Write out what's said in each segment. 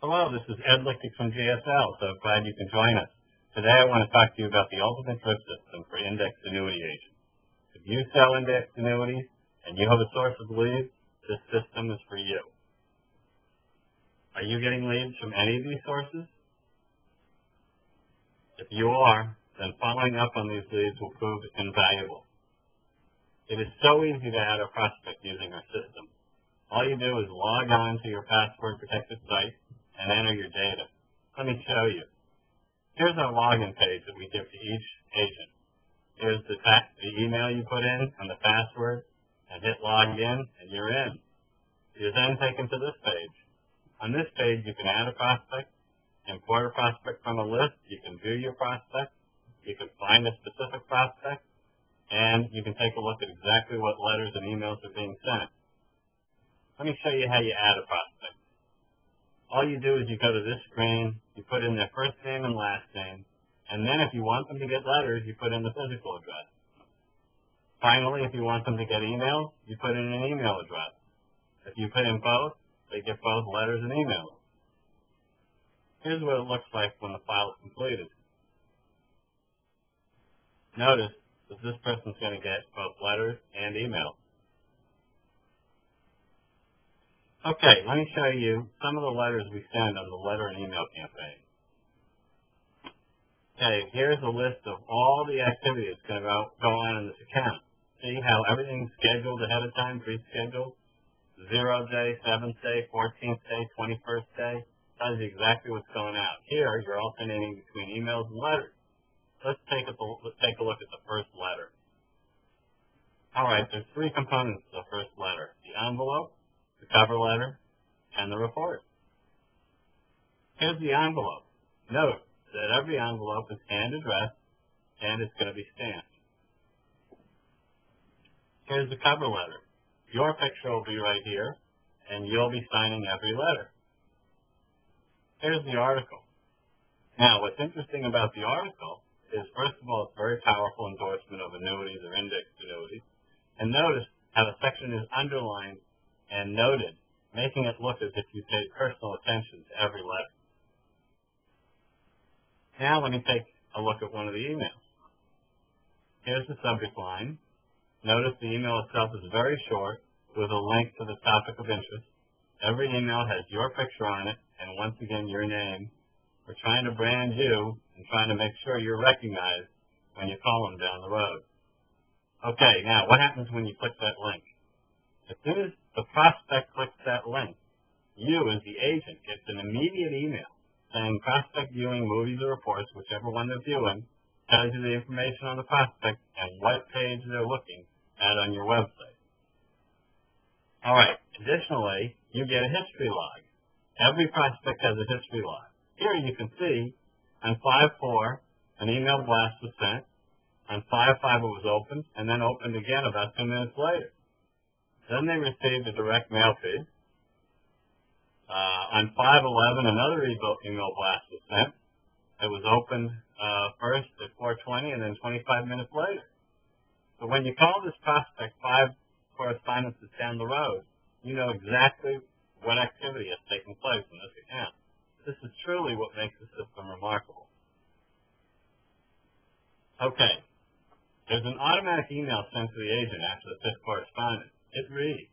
Hello, this is Ed Lichtig from GSL, so glad you can join us. Today I want to talk to you about the ultimate thrift system for indexed annuity agents. If you sell indexed annuities and you have a source of leads, this system is for you. Are you getting leads from any of these sources? If you are, then following up on these leads will prove invaluable. It is so easy to add a prospect using our system. All you do is log on to your password-protected site and enter your data. Let me show you. Here's our login page that we give to each agent. Here's the email you put in and the password, and hit log in, and you're in. You're then taken to this page. On this page, you can add a prospect, import a prospect from a list, you can view your prospect, you can find a specific prospect, and you can take a look at exactly what letters and emails are being sent. Let me show you how you add a prospect. All you do is you go to this screen, you put in their first name and last name, and then if you want them to get letters, you put in the physical address. Finally, if you want them to get emails, you put in an email address. If you put in both, they get both letters and emails. Here's what it looks like when the file is completed. Notice that this person's going to get both letters and emails. Okay, let me show you some of the letters we send on the letter and email campaign. Okay, here's a list of all the activity that's going to go on in this account. See how everything's scheduled ahead of time, pre-scheduled? 0 day, 7th day, 14th day, 21st day. Tells you exactly what's going out. Here, you're alternating between emails and letters. Let's take a look at the first letter. All right, there's three components to the first letter: the envelope, the cover letter, and the report. Here's the envelope. Note that every envelope is hand-addressed, and it's going to be stamped. Here's the cover letter. Your picture will be right here, and you'll be signing every letter. Here's the article. Now, what's interesting about the article is, first of all, it's a very powerful endorsement of annuities or indexed annuities. And notice how the section is underlined and noted, making it look as if you paid personal attention to every letter. Now let me take a look at one of the emails. Here's the subject line. Notice the email itself is very short with a link to the topic of interest. Every email has your picture on it and once again your name. We're trying to brand you and trying to make sure you're recognized when you call them down the road. Okay, now what happens when you click that link? As soon as the prospect clicks that link, you as the agent gets an immediate email saying prospect viewing movies or reports, whichever one they're viewing, tells you the information on the prospect and what page they're looking at on your website. All right, additionally, you get a history log. Every prospect has a history log. Here you can see on 5/4, an email blast was sent. On 5/5, it was opened, and then opened again about 2 minutes later. Then they received a direct mail feed. On 5/11, another email blast was sent. It was opened first at 4:20 and then 25 minutes later. So when you call this prospect 5 correspondences down the road, you know exactly what activity has taken place in this account. This is truly what makes the system remarkable. Okay, there's an automatic email sent to the agent after the fifth correspondence. It reads,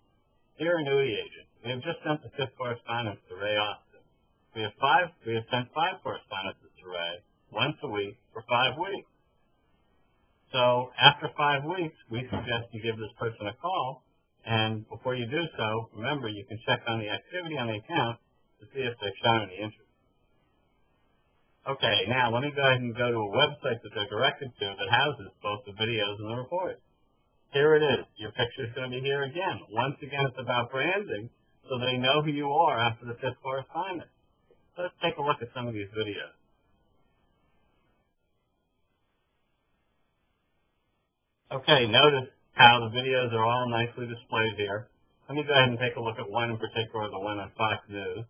"Dear annuity agent, we have just sent the fifth correspondence to Ray Austin. We have sent 5 correspondences to Ray, once a week for 5 weeks. So after 5 weeks, we suggest you give this person a call, and before you do so, remember you can check on the activity on the account to see if they've shown any interest." Okay, now let me go ahead and go to a website that they're directed to that houses both the videos and the reports. Here it is. Your picture is going to be here again. Once again, it's about branding, so they know who you are after the fifth correspondence. So let's take a look at some of these videos. Okay, notice how the videos are all nicely displayed here. Let me go ahead and take a look at one in particular, the one on Fox News.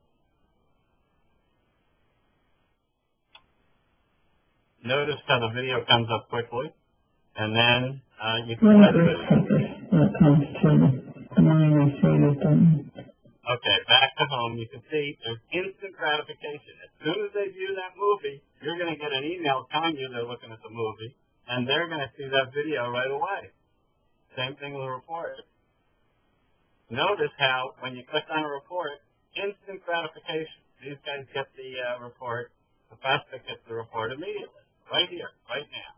Notice how the video comes up quickly, and then you can play the video. Okay, back to home, you can see there's instant gratification. As soon as they view that movie, you're going to get an email telling you they're looking at the movie, and they're going to see that video right away. Same thing with a report. Notice how when you click on a report, instant gratification. These guys get the report. The prospect gets the report immediately, right here, right now.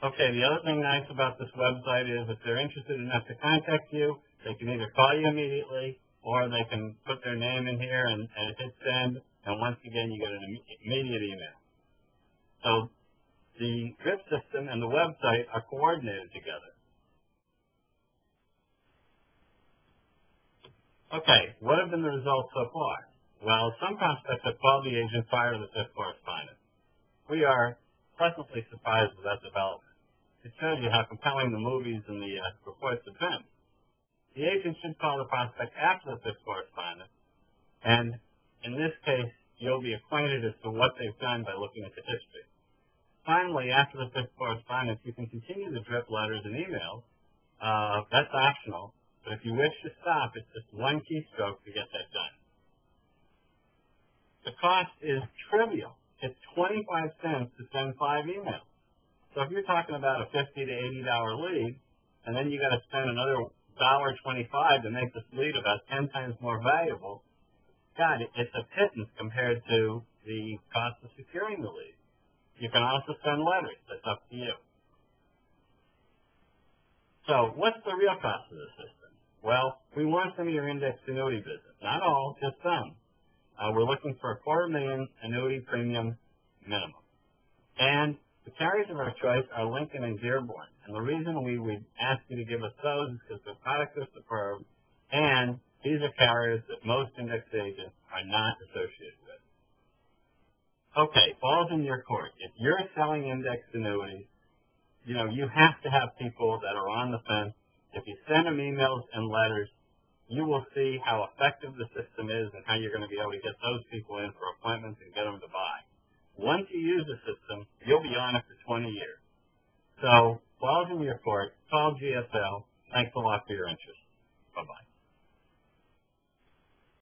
Okay, the other thing nice about this website is if they're interested enough to contact you, they can either call you immediately or they can put their name in here and hit send, and once again you get an immediate email. So the drip system and the website are coordinated together. Okay, what have been the results so far? Well, some prospects have called the agent prior to the fifth correspondence. We are pleasantly surprised with that development. It shows you how compelling the movies and the reports have been. The agent should call the prospect after the fifth correspondence, and in this case, you'll be acquainted as to what they've done by looking at the history. Finally, after the fifth correspondence, you can continue to drip letters and emails. That's optional, but if you wish to stop, it's just one keystroke to get that done. The cost is trivial. It's 25 cents to send 5 emails. So if you're talking about a $50 to $80 lead, and then you got to spend another $1.25 to make this lead about 10 times more valuable, God, it's a pittance compared to the cost of securing the lead. You can also send letters. That's up to you. So what's the real cost of the system? Well, we want some of your indexed annuity business. Not all, just some. We're looking for a $250,000 annuity premium minimum. And the carriers of our choice are Lincoln and Dearborn. And the reason we would ask you to give us those is because the products are superb, and these are carriers that most indexed agents are not associated with. Okay, balls in your court. If you're selling indexed annuities, you have to have people that are on the fence. If you send them emails and letters, you will see how effective the system is and how you're going to be able to get those people in for appointments and get them to buy. Once you use the system, you'll be on it for 20 years. So, balls in your court, call GSL. Thanks a lot for your interest. Bye-bye.